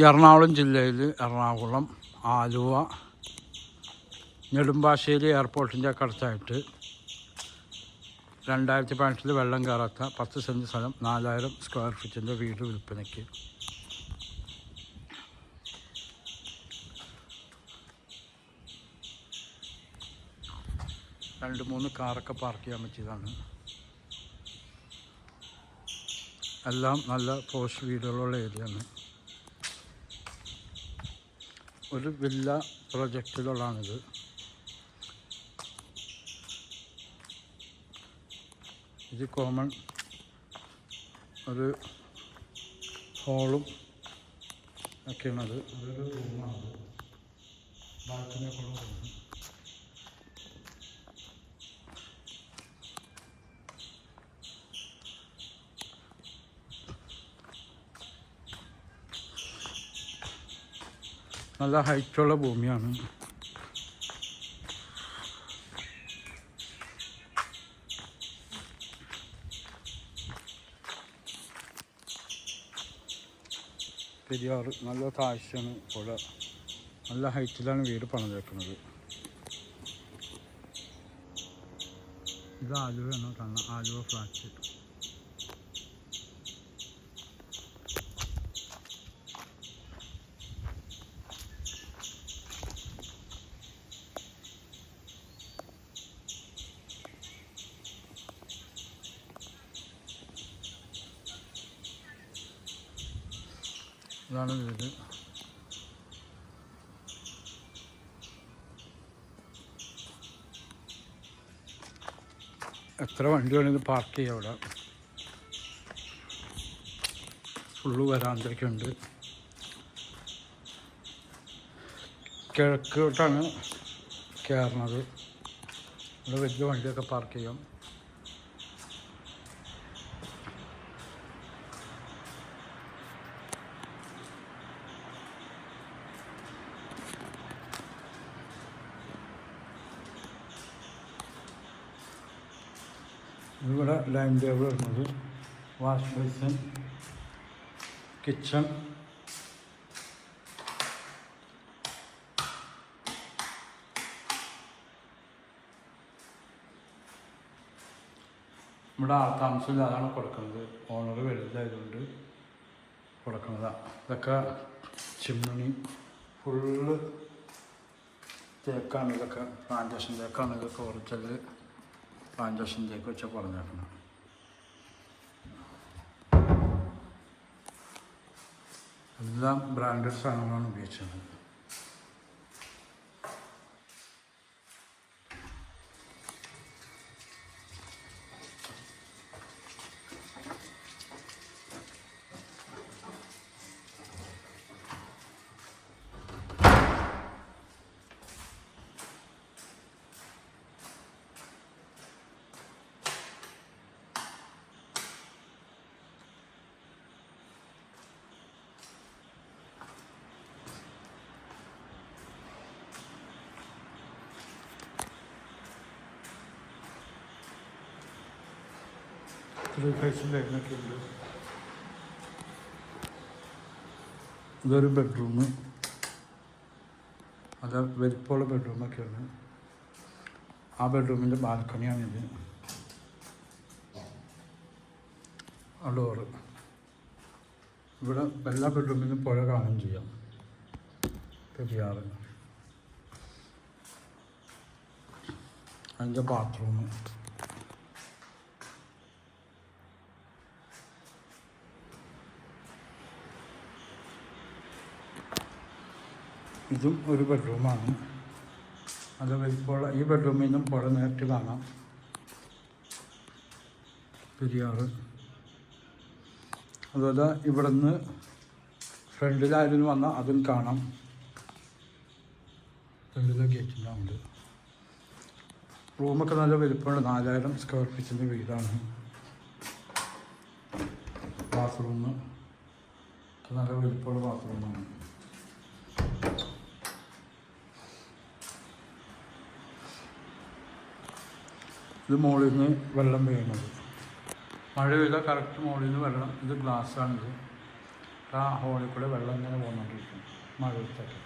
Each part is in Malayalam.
എറണാകുളം ജില്ലയിൽ എറണാകുളം, ആലുവ, നെടുമ്പാശ്ശേരി എയർപോർട്ടിൻ്റെ ഒക്കെ അടുത്തായിട്ട് 2018 വെള്ളം കയറാത്ത 10 സെൻറ്റ് സ്ഥലം 4000 സ്ക്വയർ ഫീറ്റിൻ്റെ വീട് വിൽപ്പനയ്ക്ക്. രണ്ട് മൂന്ന് കാറൊക്കെ പാർക്ക് ചെയ്യാൻ പറ്റിയതാണ്. എല്ലാം നല്ല പോസ്റ്റ് വീടുകളുള്ള ഏരിയയാണ്. ഒരു വില്ല പ്രൊജക്റ്റിലുള്ളതാണിത്. ഇത് കോമൺ ഒരു ഹോളും ഒക്കെയാണത്. അതൊരു റൂമാണ്, ബാൽക്കണിയൊക്കെ ഉള്ള റൂം. നല്ല ഹൈറ്റുള്ള ഭൂമിയാണ്. പെരിയാറ് നല്ല താഴ്ചയാണ്. പുഴ നല്ല ഹൈറ്റിലാണ് വീട് പണിതേക്കുന്നത്. ഇത് ആലുവയാണ് കാണുന്നത്, ആലുവ ഫ്ലാറ്റ്. ഇതാണ് വീട്. എത്ര വണ്ടി വേണമെങ്കിൽ പാർക്ക് ചെയ്യാം അവിടെ. ഫുള്ള് വരാന്തൊക്കെ ഉണ്ട്. കിഴക്കോട്ടാണ് കയറുന്നത്. ഇവിടെ വലിയ വണ്ടിയൊക്കെ പാർക്ക് ചെയ്യാം. ഇവിടെ ഡൈനിങ് ടേബിൾ വരുന്നത്, വാഷ് ബേസിൻ, കിച്ചൺ, ഇവിടെ താമസമില്ലാതാണ് കൊടുക്കുന്നത്. ഓണർ വലുതായതുകൊണ്ട് കൊടുക്കുന്നതാണ്. ഇതൊക്കെ ചിമ്മിണി ഫുള്ള് തേക്കാണ്. ഇതൊക്കെ പ്ലാന്റേഷൻ തേക്കാണ്. ഇതൊക്കെ ഒറിജിനൽ പ്ലാന്റേഷൻ തേക്ക് വെച്ചാൽ പറഞ്ഞേക്കണം. എല്ലാം ബ്രാൻഡഡ് സാധനങ്ങളാണ് ഉപയോഗിച്ചത്. ലൈനൊക്കെ ഉണ്ട്. ഇതൊരു ബെഡ്റൂം. അത് വലിപ്പമുള്ള ബെഡ്റൂമൊക്കെയാണ്. ആ ബെഡ്റൂമിൻ്റെ ബാൽക്കണിയാണിത്. ആ ഡോറ്. ഇവിടെ എല്ലാ ബെഡ്റൂമിൽ നിന്നും പുഴ കാണുകയും ചെയ്യാം. പെരിയാറ്. അതിൻ്റെ ബാത്റൂം. ഇതും ഒരു ബെഡ്റൂമാണ്. അത് വലിപ്പമുള്ള ഈ ബെഡ്റൂമിൽ നിന്നും പുഴ നേരിട്ട് കാണാം. പെരിയാറ്. അതുപോലെ ഇവിടെ നിന്ന് ഫ്രണ്ടിലായിരുന്നു വന്നാൽ അതും കാണാം. ഫ്രണ്ടിലെ ഗേറ്റിൻ്റെ റൂമൊക്കെ നല്ല വലിപ്പമുണ്ട്. 4000 സ്ക്വയർ ഫീറ്റിൻ്റെ വീടാണ്. ബാത്റൂം നല്ല വലിപ്പമുള്ള ബാത്റൂമാണ്. ഇത് മുകളിൽ നിന്ന് വെള്ളം വീഴുന്നത്. മഴ പെയ്താൽ കറക്റ്റ് മുകളിൽ നിന്ന് വെള്ളം. ഇത് ഗ്ലാസ്സാണിത്. ആ ഹോളിൽ കൂടെ വെള്ളം ഇങ്ങനെ പോന്നുകൊണ്ടിരിക്കും മഴ എടുത്തിട്ട്.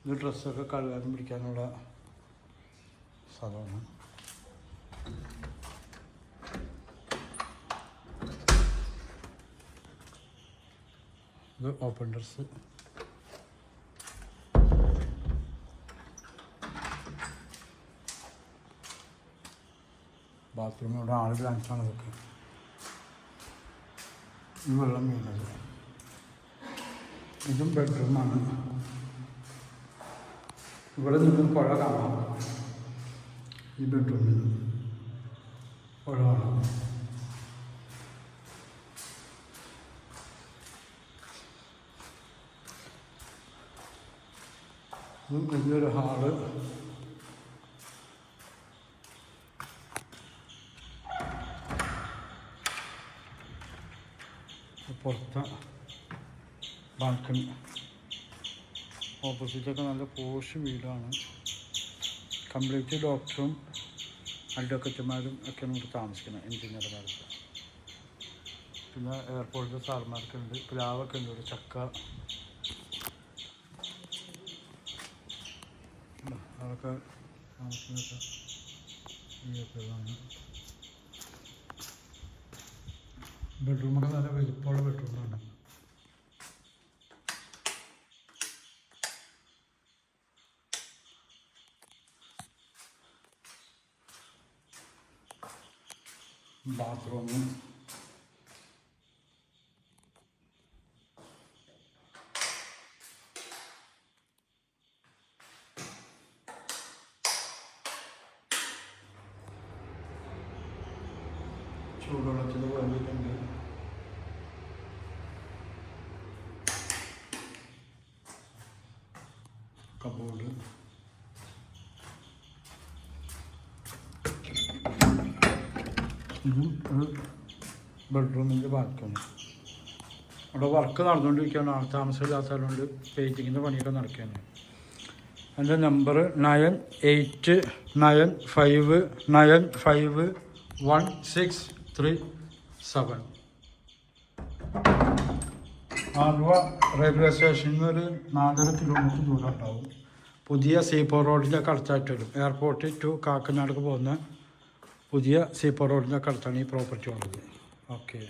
ഇത് ഡ്രസ്സൊക്കെ കഴുകാനും പിടിക്കാനുള്ള സ്ഥലമാണ്. ഇത് ഓപ്പൺ ഡ്രസ്സ്. ബാത്റൂമിലൂടെ ആൾ കാണിച്ചാണ് ഇതൊക്കെ. ഈ വെള്ളം വീണത്. ഇതും ബെഡ്റൂമാണ്. ഇവിടെ നിന്നും പുഴ കാണാം. ഈ ബെഡ്റൂമിൽ പുഴ കാണാം. ഇതും വലിയൊരു ഹാള്. പുറത്ത് ബാൽക്കണി. ഓപ്പോസിറ്റൊക്കെ നല്ല പോഷ് വീടാണ്. കംപ്ലീറ്റ് ഡോക്ടറും അഡ്വക്കറ്റുമാരും ഒക്കെയാണ് ഇവിടെ താമസിക്കുന്നത്, എഞ്ചിനീയർമാരൊക്കെ. പിന്നെ എയർപോർട്ടിൽ സാർമാരൊക്കെ ഉണ്ട്. പ്ലാവൊക്കെ ഉണ്ട്. ഒരു ചക്ക അതൊക്കെ താമസിക്കുന്നൊക്കെ ചെയ്യപ്പെട്ടതാണ്. ബെഡ്റൂമൊക്കെ നല്ല വലിപ്പമുള്ള ബെഡ്റൂമാണ്. ബാത്റൂം. ചൂടുവെള്ളത്തിൽ വേണ്ടിയിട്ടുണ്ട്. കബോർഡ്. ഇതും ഒരു ബെഡ്റൂമിൻ്റെ ബാൽക്കണി. അവിടെ വർക്ക് നടന്നുകൊണ്ടിരിക്കുകയാണ്. ആൾ താമസമില്ലാത്തതുകൊണ്ട് പെയിൻറ്റിങ്ങിൻ്റെ പണിയൊക്കെ നടക്കുകയാണ്. എൻ്റെ നമ്പർ 9895951637. ആലുവ റെയിൽവേ സ്റ്റേഷനിൽ ഒരു 4.5 കിലോമീറ്റർ ദൂരം ഉണ്ടാവും. പുതിയ സീപ്പോ റോഡിൻ്റെ അടുത്തായിട്ട് വരും. എയർപോർട്ട് ടു കാക്കനാടൊക്കെ പോകുന്ന പുതിയ സീപ്പോ റോഡിൻ്റെ അടുത്താണ് ഈ പ്രോപ്പർട്ടി ഉള്ളത്. ഓക്കെ.